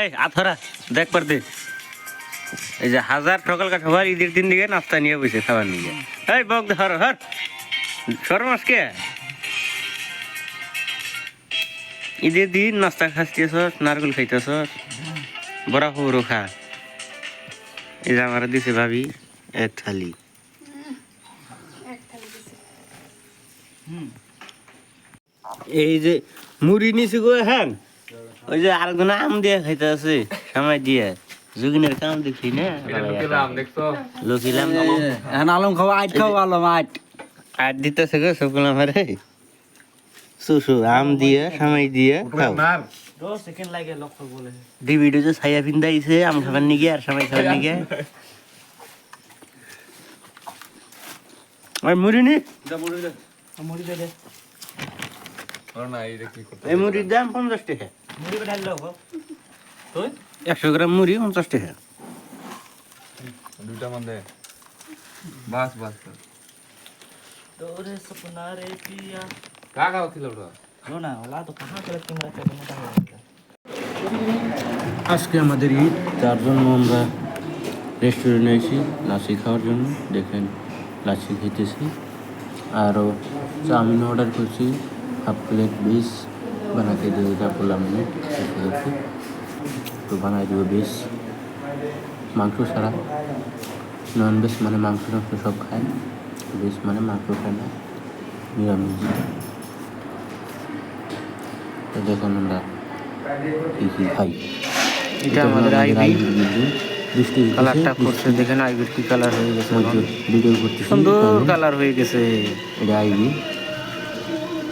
এই আথরা দেখ পারতে এই যে হাজার সকাল সবার ঈদের দিন দিকে নাস্তা নিয়ে বসে খাবার নিয়ে এই বক ধর হর শরমাস কে ঈদের দিন নাস্তা খাচ্ছিস নারকেল খাইতেছ বড়া পুরো খা এই যে আমার দিছে ভাবি এক থালি এই যে মুড়ি নিছি গো হ্যাঁ ওই যে আরেকজন আম দিয়ে খাইতে আছে সময় দিয়ে যোগিনের কাম দেখি না লকিলাম এখন আলম খাওয়া আট খাওয়া আলম আট আট দিতেছে গো সবগুলো আমারে সুসু আম দিয়ে সময় দিয়ে খাও 10 সেকেন্ড লাগে লক্ষ্য বলে ভিডিও যে ছায়া পিন্দাইছে আম খাবার নিগে আর সময় খাবার নিগে ওই মুড়ি নি মুড়ি দে দে এই মুড়ির দাম 50 টাকা মুড়ি ঢাল দাও তুই 100 গ্রাম মুড়ি 50 টাকা দুটা মান দে বাস বাস তোরে সপনা রে পিয়া का खाओ खिलो रो रो ना वाला तो कहां चले कैमरा पे मोटा हो আজকে আমাদের ঈদ তার জন্য আমরা রেস্টুরেন্টে এসেছি লাচ্ছি খাওয়ার জন্য দেখেন লাচ্ছি খেতেছি আরও চাউমিন অর্ডার করছি হাফ প্লেট 20 বানাতে দিয়ে বললাম মিনিট তো বানাই দেবো 20 মাংস ছাড়া নন ভেজ মানে মাংস টাংস সব খায় ভেজ মানে মাংস খায় না নিরামিষ তো দেখুন আমরা কী কী খাই এটা আমাদের আইবি বৃষ্টি কালারটা করছে দেখেন আইবির কি কালার হয়ে গেছে ভিডিও করতে সুন্দর কালার হয়ে গেছে এটা আইবি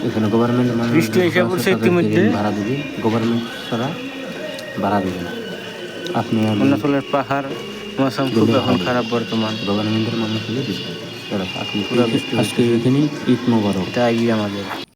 এখানে গভর্নমেন্ট মানে বৃষ্টি এসে পড়ছে ইতিমধ্যে ভাড়া দেবে গভর্নমেন্ট ছাড়া ভাড়া দেবে না আপনি অরুণাচলের পাহাড় মৌসুম খুব এখন খারাপ বর্তমান গভর্নমেন্টের মানুষ হলে দিচ্ছে আপনি আজকে এখানে ঈদ মোবারক এটা আইবি আমাদের